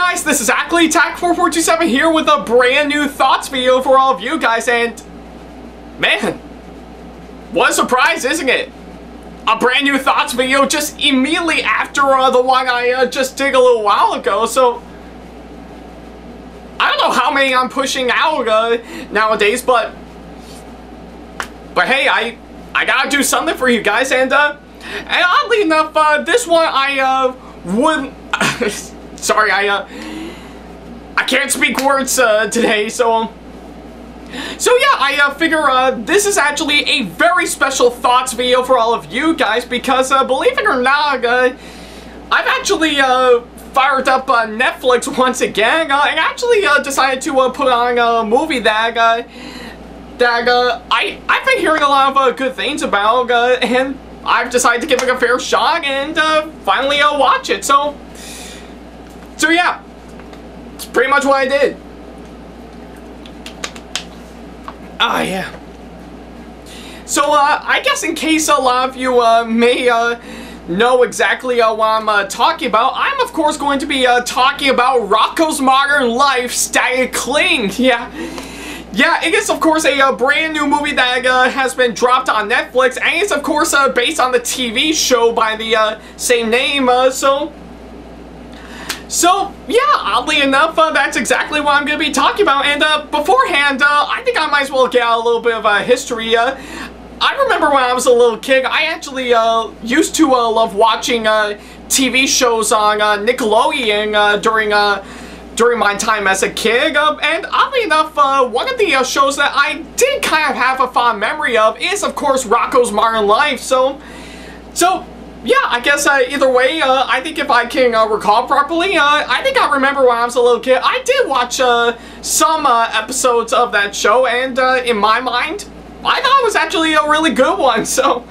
guys, this is Ackleyattack4427 here with a brand new thoughts video for all of you guys, and man, what a surprise, isn't it? A brand new thoughts video just immediately after the one I just did a little while ago, so I don't know how many I'm pushing out nowadays, but hey, I gotta do something for you guys, and oddly enough, this one I wouldn't. Sorry, I can't speak words today, so yeah, I figure this is actually a very special thoughts video for all of you guys, because believe it or not, I've actually fired up Netflix once again, and actually decided to put on a movie that I've been hearing a lot of good things about, and I've decided to give it a fair shot and finally watch it. So yeah, it's pretty much what I did. Yeah. So I guess in case a lot of you may know exactly what I'm talking about, I'm of course going to be talking about Rocko's Modern Life Static Cling. Yeah, it is of course a brand new movie that has been dropped on Netflix, and it's of course based on the TV show by the same name, So yeah, oddly enough, that's exactly what I'm going to be talking about, and beforehand, I think I might as well get out a little bit of history. I remember when I was a little kid, I actually used to love watching TV shows on Nickelodeon during my time as a kid, and oddly enough, one of the shows that I did kind of have a fond memory of is, of course, Rocko's Modern Life. So yeah, I guess either way, I think if I can recall properly, I think I remember when I was a little kid, I did watch some episodes of that show, and in my mind, I thought it was actually a really good one. So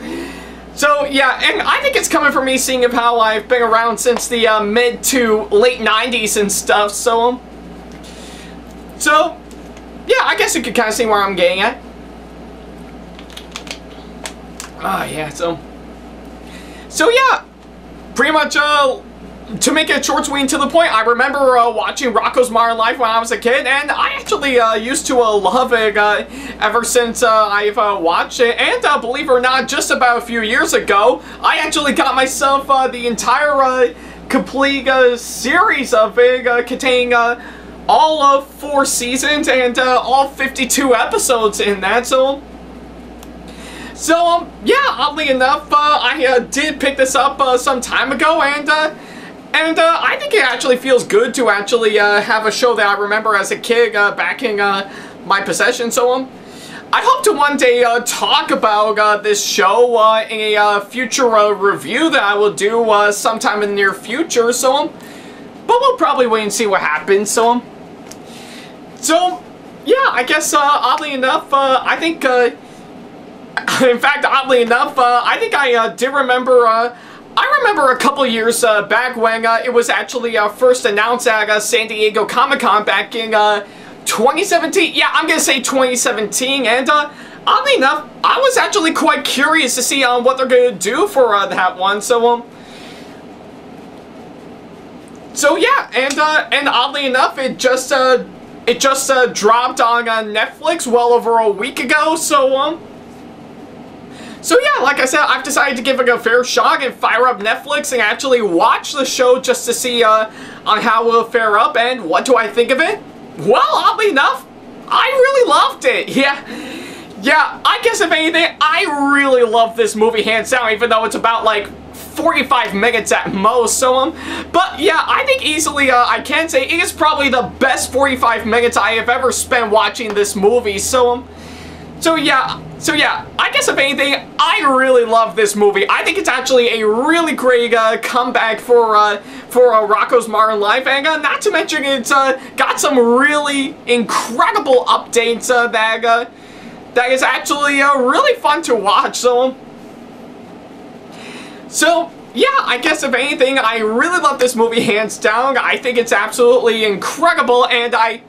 yeah, and I think it's coming from me seeing of how I've been around since the mid to late 90s and stuff, so yeah, I guess you could kind of see where I'm getting at. Yeah, so yeah, pretty much, to make it short, sweet, and to the point, I remember watching Rocko's Modern Life when I was a kid, and I actually used to love it ever since I've watched it, and believe it or not, just about a few years ago, I actually got myself the entire complete series of it, containing all of 4 seasons and all 52 episodes in that, So yeah, oddly enough, I did pick this up some time ago, and I think it actually feels good to actually have a show that I remember as a kid back in my possession. So I hope to one day talk about this show in a future review that I will do sometime in the near future. So but we'll probably wait and see what happens. So yeah, I guess oddly enough, I think. In fact, oddly enough, I think I did remember, I remember a couple years back when it was actually first announced at San Diego Comic-Con back in 2017. Yeah, I'm going to say 2017, and oddly enough, I was actually quite curious to see what they're going to do for that one, so yeah, and oddly enough, it just dropped on Netflix well over a week ago, So yeah, like I said, I've decided to give it a fair shot and fire up Netflix and actually watch the show just to see on how it will fare up, and what do I think of it? Well, oddly enough, I really loved it. Yeah, I guess if anything, I really love this movie hands down, even though it's about like 45 minutes at most, but yeah, I think easily I can say it is probably the best 45 minutes I have ever spent watching this movie, So yeah, I guess if anything, I really love this movie. I think it's actually a really great comeback for Rocko's Modern Life, and not to mention it's got some really incredible updates that is actually really fun to watch. So yeah, I guess if anything, I really love this movie hands down. I think it's absolutely incredible, and I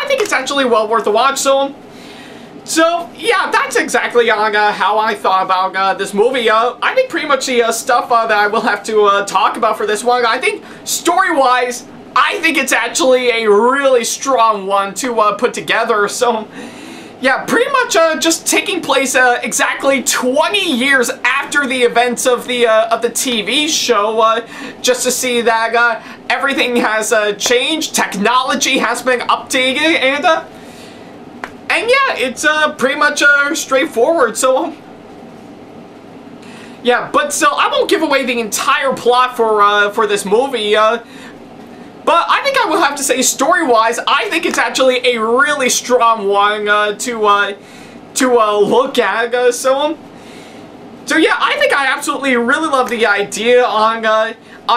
think it's actually well worth a watch. So yeah, that's exactly on how I thought about this movie. I think pretty much the stuff that I will have to talk about for this one, I think story-wise, I think it's actually a really strong one to put together. So, yeah, pretty much just taking place exactly 20 years after the events of the TV show, just to see that everything has changed, technology has been updated, and yeah, it's pretty much straightforward. So, yeah, but still, I won't give away the entire plot for this movie. But I think I will have to say, story-wise, I think it's actually a really strong one to look at. So yeah, I think I absolutely really love the idea on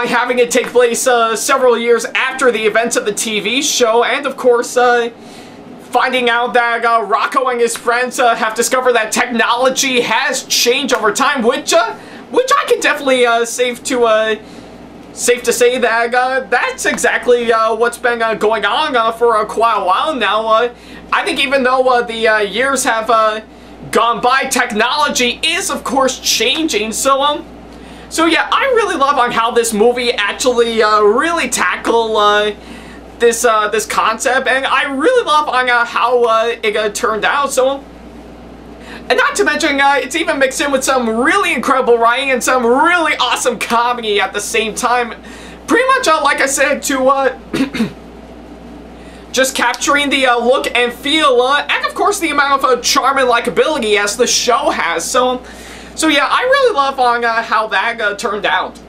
having it take place several years after the events of the TV show, and of course, finding out that Rocko and his friends have discovered that technology has changed over time, which I can definitely safe to say that that's exactly what's been going on for quite a while now. I think even though the years have gone by, technology is of course changing. So yeah, I really love on how this movie actually really tackle this concept, and I really love on how it turned out. So. And not to mention, it's even mixed in with some really incredible writing and some really awesome comedy at the same time. Pretty much, like I said, to just capturing the look and feel, and of course the amount of charm and likability as the show has. So yeah, I really love on how that turned out.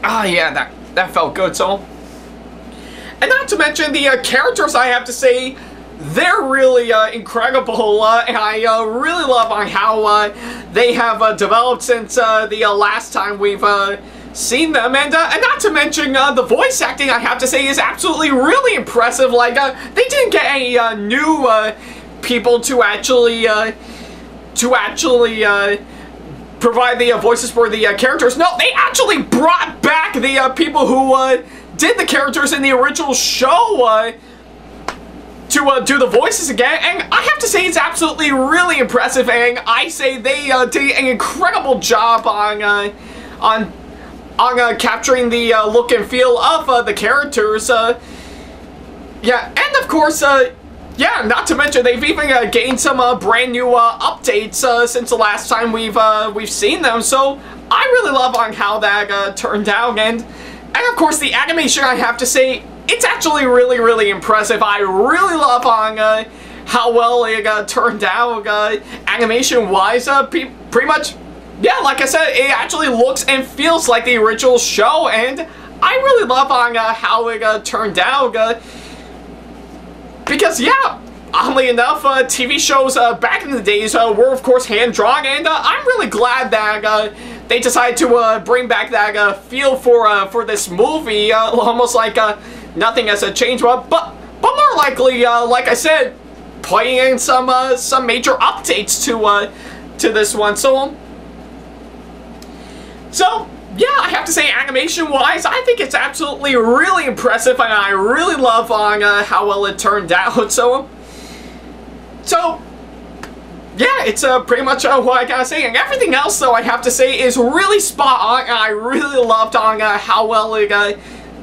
Ah, yeah, that felt good. So, and not to mention the characters, I have to say, they're really incredible, and I really love on how they have developed since the last time we've seen them, and not to mention the voice acting, I have to say, is absolutely really impressive. Like, they didn't get any new people to actually provide the voices for the characters. No, they actually brought back the people who did the characters in the original show to do the voices again, and I have to say it's absolutely really impressive, and I say they did an incredible job on capturing the look and feel of the characters. Yeah, and of course, yeah, not to mention they've even gained some brand new updates since the last time we've seen them. So I really love on how that turned out, and of course the animation, I have to say, it's actually really, really impressive. I really love on how well it turned out animation-wise. Pretty much, yeah, like I said, it actually looks and feels like the original show, and I really love on how it turned out. Because, yeah, oddly enough, TV shows back in the days were, of course, hand-drawn, and I'm really glad that they decided to bring back that feel for this movie, almost like nothing has changed, but more likely, like I said, putting in some major updates to this one. So yeah, I have to say, animation-wise, I think it's absolutely really impressive, and I really love on how well it turned out. So yeah, it's pretty much what I gotta say, and everything else, though, I have to say, is really spot on, and I really loved on how well it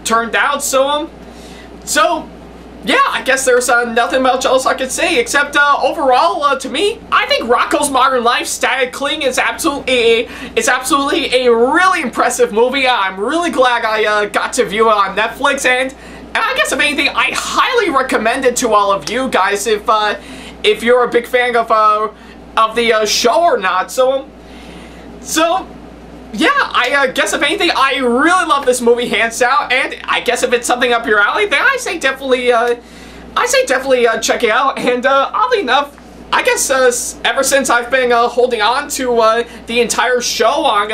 turned out. So yeah, I guess there's nothing much else I could say, except overall, to me, I think Rocko's Modern Life Static Cling is absolutely a really impressive movie. I'm really glad I got to view it on Netflix, and I guess if anything, I highly recommend it to all of you guys if you're a big fan of the show or not. So yeah, I guess if anything, I really love this movie, hands down, and I guess if it's something up your alley, then I say definitely check it out. And oddly enough, I guess ever since I've been holding on to the entire show on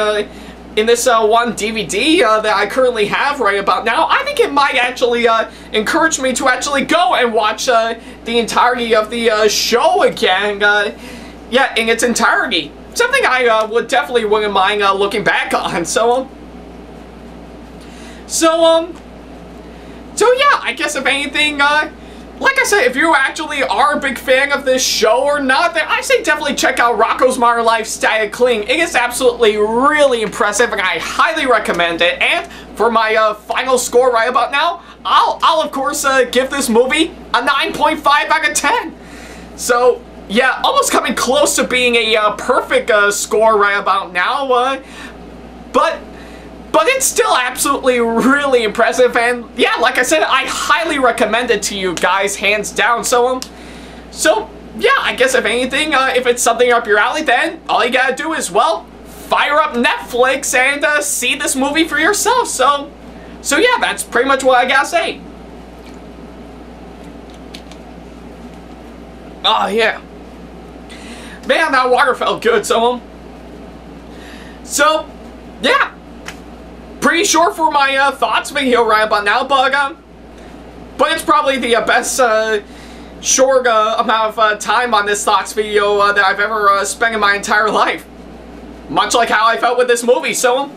in this one DVD that I currently have right about now, I think it might actually encourage me to actually go and watch the entirety of the show again. Yeah, in its entirety. Something I wouldn't mind looking back on. So yeah, I guess if anything, like I said, if you actually are a big fan of this show or not, then I say definitely check out Rocko's Modern Life Static Cling. It is absolutely really impressive, and I highly recommend it. And for my final score right about now, I'll of course give this movie a 9.5 out of 10. So yeah, almost coming close to being a perfect score right about now. But it's still absolutely really impressive, and yeah, like I said, I highly recommend it to you guys, hands down. So yeah, I guess if anything, if it's something up your alley, then all you gotta do is, well, fire up Netflix and see this movie for yourself. So yeah, that's pretty much what I gotta say. Oh yeah, man, that water felt good. So yeah. Pretty short for my thoughts video right about now, but it's probably the best short amount of time on this thoughts video that I've ever spent in my entire life. Much like how I felt with this movie. So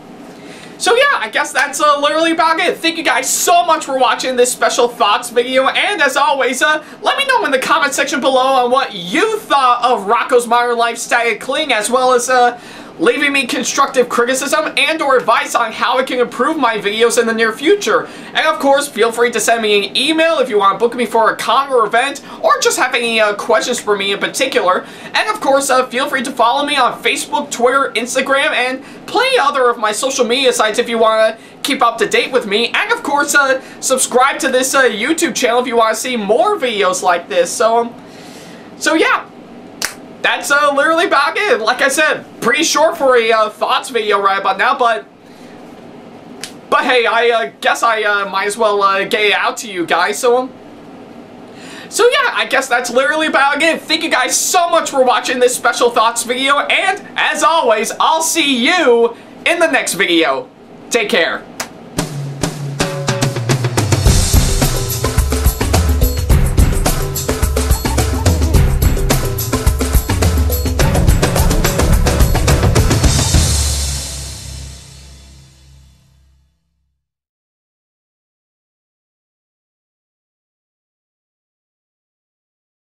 yeah, I guess that's literally about it. Thank you guys so much for watching this special thoughts video, and as always, let me know in the comment section below on what you thought of Rocko's Modern Life Static Cling, as well as leaving me constructive criticism and or advice on how I can improve my videos in the near future. And of course, feel free to send me an email if you want to book me for a con or event, or just have any questions for me in particular. And of course, feel free to follow me on Facebook, Twitter, Instagram, and plenty other of my social media sites if you want to keep up to date with me. And of course, subscribe to this YouTube channel if you want to see more videos like this. So yeah. That's literally about it. Like I said, pretty short for a thoughts video right about now, but hey, I guess I might as well get it out to you guys. So yeah, I guess that's literally about it. Thank you guys so much for watching this special thoughts video, and as always, I'll see you in the next video. Take care.